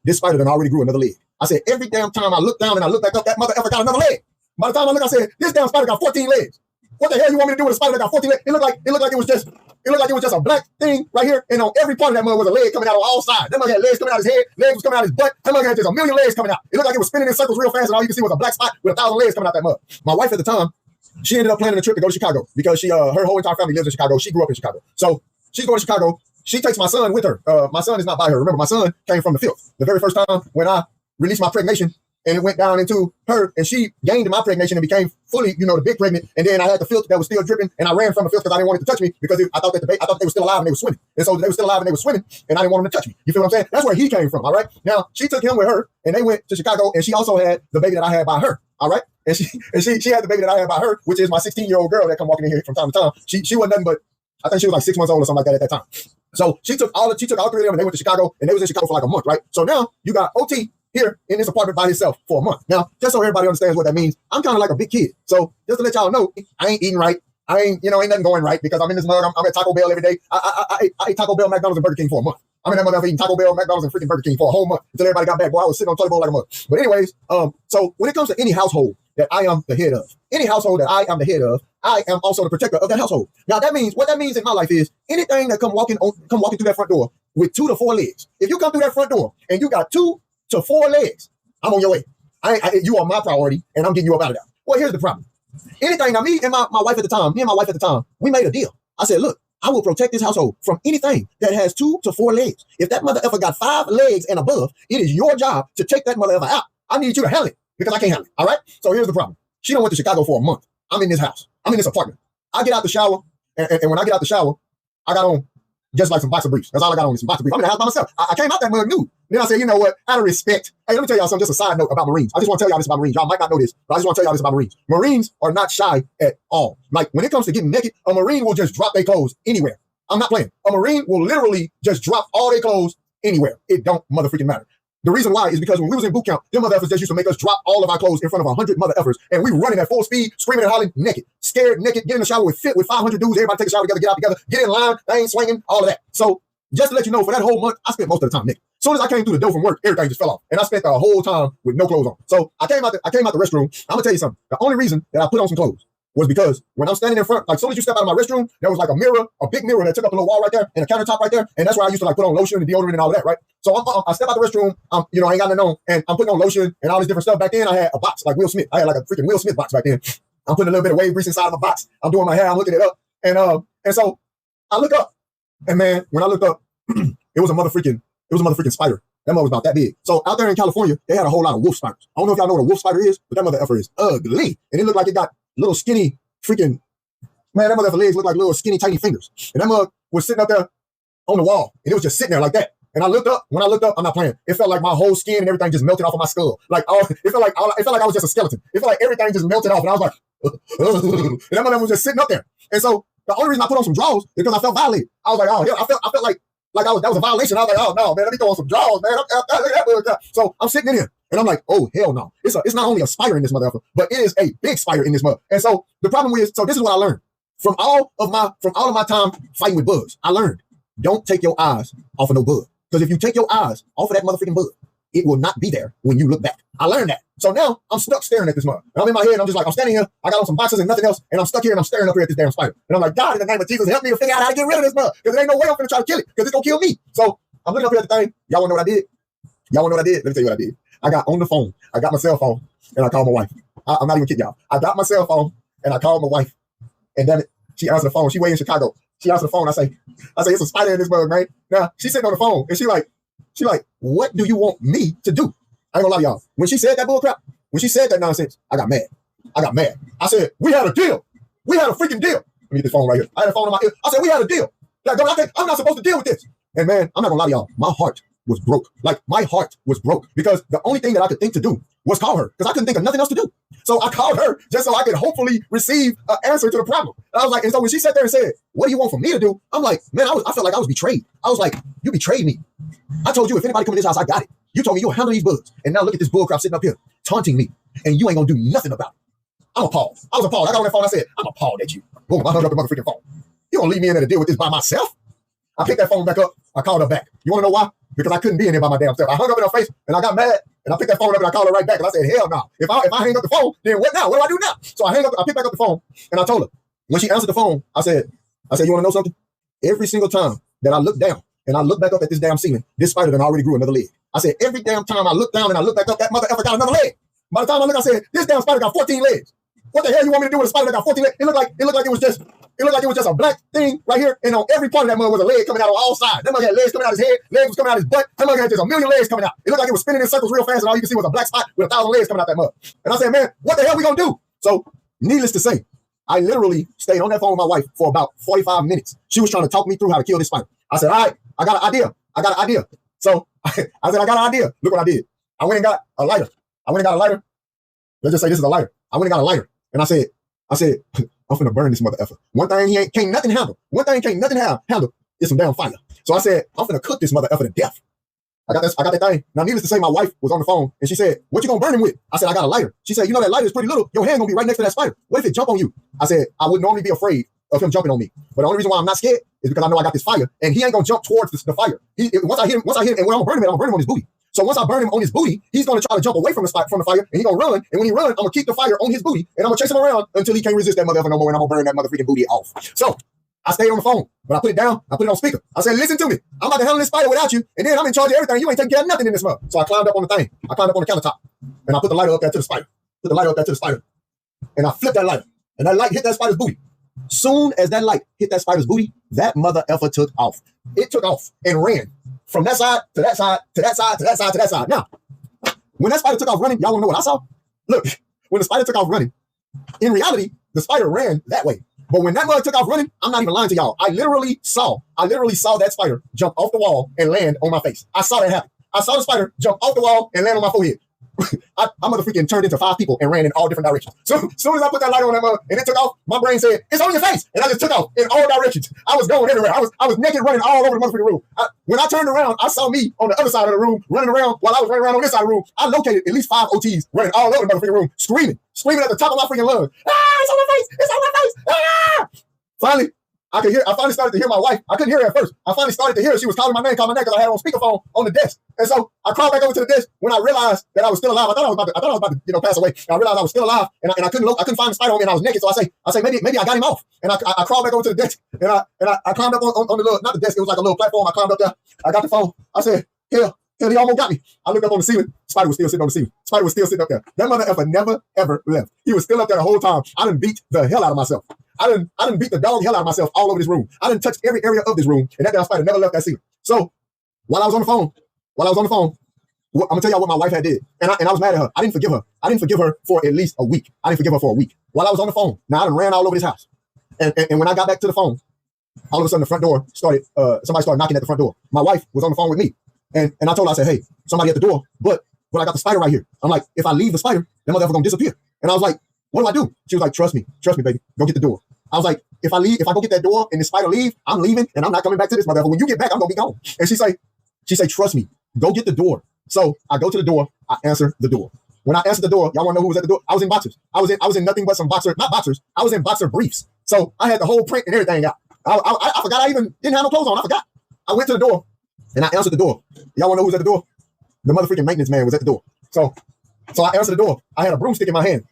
this spider done already grew another leg. I said, every damn time I look down and I look back up, that mother effer got another leg. By the time I look, I said, this damn spider got 14 legs. What the hell you want me to do with a spider that got 14 legs? It looked like it was just a black thing right here, and on every part of that mug was a leg coming out on all sides. That mug had legs coming out of his head, legs was coming out of his butt. That mug had just a million legs coming out. It looked like it was spinning in circles real fast, and all you could see was a black spot with 1,000 legs coming out that mug. My wife at the time, she ended up planning a trip to go to Chicago because her whole entire family lives in Chicago. She grew up in Chicago. So she's going to Chicago. She takes my son with her. My son is not by her. Remember, my son came from the field. The very first time when I released my pregnation, and it went down into her, and she gained my pregnation and became fully, the big pregnant. And then I had the filth that was still dripping, and I ran from the filth because I didn't want it to touch me because I thought they were still alive and they were swimming. And so they were still alive and they were swimming, and I didn't want them to touch me. You feel what I'm saying? That's where he came from. All right. Now she took him with her, and they went to Chicago, and she also had the baby that I had by her. All right. And she had the baby that I had by her, which is my 16-year-old girl that come walking in here from time to time. She wasn't nothing but, I think she was like 6 months old or something like that at that time. So she took all 3 of them, and they went to Chicago, and they was in Chicago for like a month, right? So now you got OT here in this apartment by himself for a month. Now, just so everybody understands what that means, I'm kind of like a big kid. So just to let y'all know, I ain't eating right. I ain't nothing going right because I'm in this mug. I'm at Taco Bell every day. I ate Taco Bell, McDonald's, and Burger King for a month. I'm in that motherfucker eating Taco Bell, McDonald's, and freaking Burger King for a whole month until everybody got back. Boy, I was sitting on toilet bowl like a mug. But anyways, so when it comes to any household that I am the head of, any household that I am the head of, I am also the protector of that household. Now what that means in my life is anything that come walking through that front door with 2 to 4 legs. If you come through that front door and you got 2 to 4 legs, I'm on your way. You are my priority, and I'm getting you up out of there. Well, here's the problem. Anything, now me and my wife at the time, we made a deal. I said, look, I will protect this household from anything that has 2 to 4 legs. If that mother effer got 5 legs and above, it is your job to take that mother effer out. I need you to handle it because I can't handle it. All right? So here's the problem. She done went to Chicago for a month. I'm in this house. I'm in this apartment. I get out the shower, and when I get out the shower, I got on just like some boxer briefs. That's all I got on is some boxer briefs. I'm in the house by myself. I came out that mug nude. Then I said, you know what? Out of respect. Hey, let me tell y'all something, just a side note about Marines. I just want to tell y'all this about Marines. Y'all might not know this, but I just want to tell y'all this about Marines. Marines are not shy at all. Like, when it comes to getting naked, a Marine will just drop their clothes anywhere. I'm not playing. A Marine will literally just drop all their clothes anywhere. It don't motherfucking matter. The reason why is because when we was in boot camp, them mother effers just used to make us drop all of our clothes in front of 100 mother effers, and we running at full speed, screaming and hollering, naked, scared, naked, get in the shower with 500 dudes, everybody take a shower together, get out together, get in line, they ain't swinging, all of that. So just to let you know, for that whole month, I spent most of the time naked. As soon as I came through the door from work, everything just fell off, and I spent the whole time with no clothes on. So I came out the restroom. I'm gonna tell you something. The only reason that I put on some clothes was because when I'm standing in front, like as soon as you step out of my restroom, there was like a mirror, a big mirror that took up a little wall right there and a countertop right there. And that's where I used to like put on lotion and deodorant and all of that, right? So I step out the restroom, I ain't got nothing on, and I'm putting on lotion and all this different stuff. Back then I had a box like Will Smith. I had like a freaking Will Smith box back then. I'm putting a little bit of wave grease inside of my box. I'm doing my hair, I'm looking it up. And so I look up, and man, when I looked up, it was a motherfucking spider. That mother was about that big. So out there in California, they had a whole lot of wolf spiders. I don't know if y'all know what a wolf spider is, but that mother effer is ugly. And it looked like it got little skinny freaking, man, that mother effer legs looked like little skinny tiny fingers. And that mother was sitting up there on the wall, and it was just sitting there like that. And when I looked up, I'm not playing. It felt like my whole skin and everything just melted off of my skull. Like it felt like I was just a skeleton. It felt like everything just melted off, and I was like, and that mother was just sitting up there. And so the only reason I put on some drawers is because I felt violated. I was like, oh hell, I felt like that was a violation. I was like, oh no, man, let me throw on some drawers, man. So I'm sitting in here, and I'm like, oh hell no. It's not only a spider in this motherfucker, but it is a big spider in this mother. And so the problem is, so this is what I learned from all of my time fighting with bugs. I learned, don't take your eyes off of no bug. Because if you take your eyes off of that motherfucking bug, it will not be there when you look back. I learned that. So now I'm stuck staring at this mug. And I'm in my head, and I'm just like, I'm standing here, I got on some boxes and nothing else, and I'm stuck here and I'm staring up here at this damn spider. And I'm like, God, in the name of Jesus, help me to figure out how to get rid of this mug. Because there ain't no way I'm gonna try to kill it, because it's gonna kill me. So I'm looking up here at the thing. Y'all wanna know what I did? Let me tell you what I did. I got on the phone, I got my cell phone, and I called my wife. I'm not even kidding y'all. I got my cell phone and I called my wife. And then she answered the phone. She way in Chicago. She answered the phone. I say, it's a spider in this mug, man. Now she's sitting on the phone and she like, what do you want me to do? I ain't gonna lie to y'all. When she said that bull crap, when she said that nonsense, I got mad. I said, we had a deal. We had a freaking deal. Let me get the phone right here. I had a phone in my ear. I said, we had a deal. Like, I'm not supposed to deal with this. And man, I'm not gonna lie to y'all. My heart was broke. Like, my heart was broke because the only thing that I could think to do was call her, because I couldn't think of nothing else to do. So I called her just so I could hopefully receive an answer to the problem. And I was like, and so when she sat there and said, what do you want from me to do? I'm like, man, I felt like I was betrayed. I was like, you betrayed me. I told you if anybody come to this house, I got it. You told me you'll handle these bugs. And now look at this bullcrap sitting up here taunting me. And you ain't gonna do nothing about it. I'm appalled. I was appalled. I got on that phone. I said, I'm appalled at you. Boom, I hung up the motherfucking phone. You gonna leave me in there to deal with this by myself? I picked that phone back up. I called her back. You wanna know why? because I couldn't be in there by my damn self. I hung up in her face and I got mad and I picked that phone up and I called her right back and I said, hell no. If I hang up the phone, then what now? What do I do now? So I picked back up the phone and I told her. When she answered the phone, I said, you want to know something? Every single time that I look down and I look back up at this damn ceiling, this spider done already grew another leg. I said, every damn time I look down and I look back up, that mother effer got another leg. By the time I look, I said, this damn spider got 14 legs. What the hell you want me to do with a spider that got 14 legs? It looked like it was just a black thing right here, and on every part of that mother was a leg coming out on all sides. That mother had legs coming out of his head, legs was coming out of his butt. That mother had just a million legs coming out. It looked like it was spinning in circles real fast, and all you could see was a black spot with 1,000 legs coming out that mother. And I said, man, what the hell we gonna do? So, needless to say, I literally stayed on that phone with my wife for about 45 minutes. She was trying to talk me through how to kill this spider. I said, all right, I got an idea. So I said, I got an idea. Look what I did. I went and got a lighter. Let's just say this is a lighter. I went and got a lighter. And I said, I'm finna burn this mother effer. One thing can't nothing handle is some damn fire. So I said, I'm finna cook this mother effer to death. I got that thing. Now, needless to say, my wife was on the phone and she said, what you gonna burn him with? I said, I got a lighter. She said, you know that lighter is pretty little. Your hand gonna be right next to that spider. What if it jump on you? I said, I would normally be afraid of him jumping on me. But the only reason why I'm not scared is because I know I got this fire and he ain't gonna jump towards the fire. Once I hit him, and when I'm gonna burn him on his booty. So once I burn him on his booty, he's gonna try to jump away from the fire and he's gonna run. And when he runs, I'm gonna keep the fire on his booty and I'm gonna chase him around until he can't resist that mother effer no more and I'm gonna burn that mother freaking booty off. So I stayed on the phone, but I put it down. I put it on speaker. I said, listen to me. I'm about to handle this spider without you, and then I'm in charge of everything. You ain't taking care of nothing in this month. So I climbed up on the thing. I climbed up on the countertop, and I put the lighter up there to the spider. And I flipped that lighter, and that light hit that spider's booty. Soon as that light hit that spider's booty, that mother effer took off. It took off and ran from that side to that side to that side to that side to that side. Now, when that spider took off running, y'all want to know what I saw? Look, when the spider took off running, in reality, the spider ran that way. But when that mother took off running, I'm not even lying to y'all. I literally saw that spider jump off the wall and land on my face. I saw that happen. I saw the spider jump off the wall and land on my forehead. I mother freaking turned into 5 people and ran in all different directions. So as soon as I put that light on that mother and it took off, my brain said, it's on your face. And I just took off in all directions. I was going everywhere. I was naked running all over the motherfucking room. When I turned around, I saw me on the other side of the room running around while I was running around on this side of the room. I located at least 5 OTs running all over the motherfucking room, screaming at the top of my freaking lungs. It's on my face. It's on my face. Finally, I finally started to hear my wife. I couldn't hear her at first. I finally started to hear her. She was calling my name because I had it on speakerphone on the desk. And so I crawled back over to the desk when I realized that I was still alive. I thought I was about to pass away. And I realized I was still alive and I couldn't find the spider on me and I was naked. So I say maybe I got him off. And I crawled back over to the desk and I climbed up on the little, not the desk, it was like a little platform. I climbed up there. I got the phone. I said, hell, he almost got me. I looked up on the ceiling. Spider was still sitting on the ceiling. Spider was still sitting up there. That mother effer never, ever left. He was still up there the whole time. I done beat the hell out of myself. I done beat the dog hell out of myself all over this room. I done touched every area of this room, and that damn spider never left that ceiling. So while I was on the phone, I'm gonna tell y'all what my wife had did, and I was mad at her. I didn't forgive her. I didn't forgive her for at least a week. I didn't forgive her for a week. While I was on the phone, now I done ran all over this house, and when I got back to the phone, all of a sudden the front door started. Somebody started knocking at the front door. My wife was on the phone with me, and I told her, I said, hey, somebody at the door, but I got the spider right here. I'm like, if I leave the spider, that motherfucker gonna disappear. And I was like, what do I do? She was like, trust me, baby, go get the door. I was like, if I go get that door and the spider leave, I'm leaving and I'm not coming back to this motherfucker. When you get back, I'm gonna be gone. And she say, trust me, go get the door. So I go to the door, I answer the door. When I answered the door, y'all wanna know who was at the door? I was in boxers. I was in nothing but some not boxers. I was in boxer briefs. So I had the whole print and everything out. I forgot I even didn't have no clothes on. I forgot. I went to the door and I answered the door. Y'all wanna know who was at the door? The motherfucking maintenance man was at the door. So I answered the door. I had a broomstick in my hand.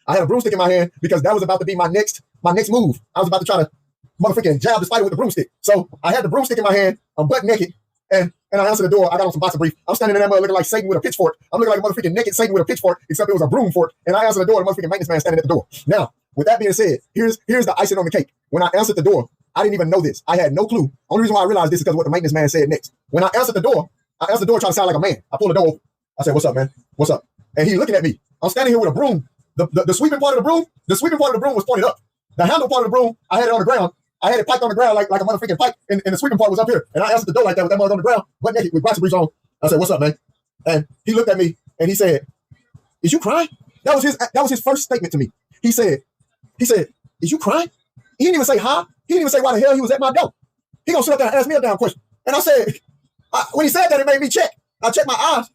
Because that was about to be my next move. I was about to try to motherfucking jab the spider with the broomstick. So I had the broomstick in my hand. I'm butt naked. And I answered the door. I got on some boxer brief. I'm standing in there looking like Satan with a pitchfork. I'm looking like a motherfucking naked Satan with a pitchfork, except it was a broom fork. And I answered the door. The motherfucking maintenance man standing at the door. Now, with that being said, here's the icing on the cake. When I answered the door, I didn't even know this. I had no clue. Only reason why I realized this is because what the maintenance man said next. When I answered the door trying to sound like a man. I pulled the door open. I said, what's up, man? What's up? And he looking at me. I'm standing here with a broom. The sweeping part of the broom was pointed up. The handle part of the broom, I had it on the ground. I had it piped on the ground like a motherfucking pipe, and the sweeping part was up here. And I answered the door like that with that mother on the ground, butt naked with boxer briefs on. I said, what's up, man? And he looked at me and he said, is you crying? That was his first statement to me. He said, is you crying? He didn't even say hi. He didn't even say why the hell he was at my door. He gonna sit up there and ask me a damn question. And I said, when he said that, it made me check. I checked my eyes.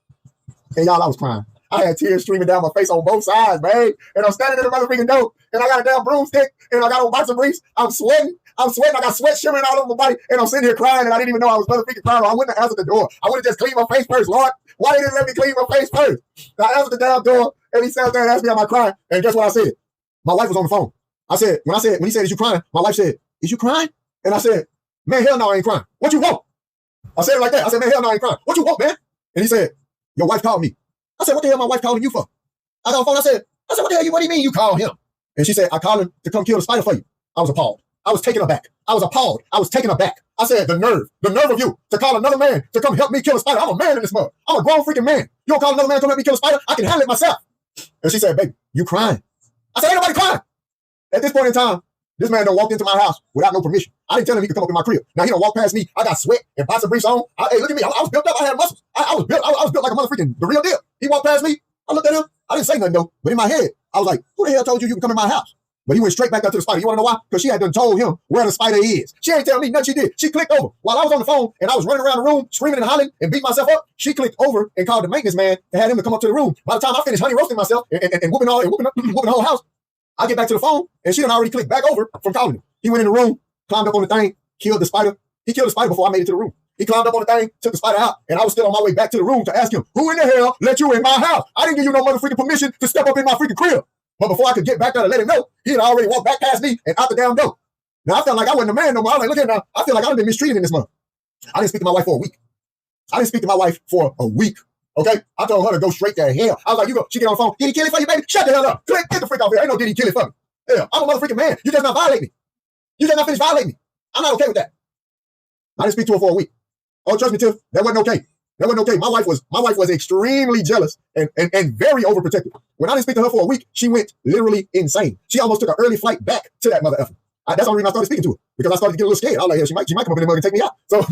And y'all, I was crying. I had tears streaming down my face on both sides, man. And I'm standing in the motherfucking door, and I got a damn broomstick, and I got on boxer briefs. I'm sweating. I'm sweating. I got sweat shimmering all over my body, and I'm sitting here crying, and I didn't even know I was motherfucking crying. I wouldn't have answered the door. I would have just cleaned my face first, Lord. Why didn't you let me clean my face first? I answered the damn door, and he sat there and asked me, am I crying? And guess what I said? My wife was on the phone. I said, when he said, is you crying? My wife said, is you crying? And I said, man, hell no, I ain't crying. What you want? I said it like that. I said, man, hell no, I ain't crying. What you want, man? And he said, your wife called me. I said, what the hell my wife calling you for? I got on the phone. I said, what the hell, what do you mean you call him? And she said, I called him to come kill the spider for you. I was appalled. I was taken aback. I was appalled. I was taken aback. I said, the nerve of you to call another man to come help me kill a spider. I'm a man in this mug. I'm a grown freaking man. You don't call another man to come help me kill a spider? I can handle it myself. And she said, baby, you crying. I said, ain't nobody crying. At this point in time, this man done walked into my house without no permission. I didn't tell him he could come up in my crib. Now he done walk past me. I got sweat and boxer briefs on. Hey, look at me. I was built up. I had muscles. I was built like a motherfucking the real deal. He walked past me. I looked at him. I didn't say nothing though. But in my head, I was like, who the hell told you you can come in my house? But he went straight back up to the spider. You want to know why? Because she had done told him where the spider is. She ain't telling me nothing she did. She clicked over. While I was on the phone and I was running around the room, screaming and hollering and beating myself up, she clicked over and called the maintenance man and had him to come up to the room. By the time I finished honey roasting myself and whooping the whole house, I get back to the phone and she done already clicked back over from calling him. He went in the room, climbed up on the thing, killed the spider. He killed the spider before I made it to the room. He climbed up on the thing, took the spider out, and I was still on my way back to the room to ask him, who in the hell let you in my house? I didn't give you no motherfucking permission to step up in my freaking crib. But before I could get back there to let him know, he had already walked back past me and out the damn door. Now I felt like I wasn't a man no more. I was like, look at now. I feel like I've been mistreated in this month. I didn't speak to my wife for a week. Okay? I told her to go straight to hell. I was like, you go, she get on the phone, did he kill it for you, baby? Shut the hell up. Click, get the freak off here. Ain't no did he kill it for me. Hell, I'm a motherfucking man. You just not violate me. You just not finish violating me. I'm not okay with that. I didn't speak to her for a week. Oh, trust me, Tiff, that wasn't okay. That wasn't okay. My wife was extremely jealous and very overprotective. When I didn't speak to her for a week, she went literally insane. She almost took an early flight back to that mother effer. That's the only reason I started speaking to her, because I started to get a little scared. I was like, yeah, she might come up in the mug and take me out. So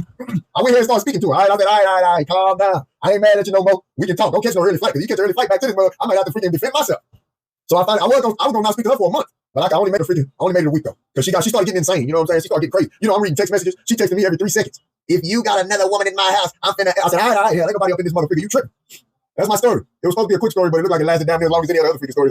I went here and started speaking to her. All right, I said, all right, calm down. I ain't mad at you no more. We can talk. Don't catch no early flight, because you catch an early flight back to this mug, I might have to freaking defend myself. So I was gonna not speak to her for a month, but I only made it a week though, because she started getting insane. You know what I'm saying? She started getting crazy. You know, I'm reading text messages. She texting me every 3 seconds. If you got another woman in my house, I said, all right, hell, ain't nobody up in this motherfucker. You tripping. That's my story. It was supposed to be a quick story, but it looked like it lasted damn near as long as any other freaking story.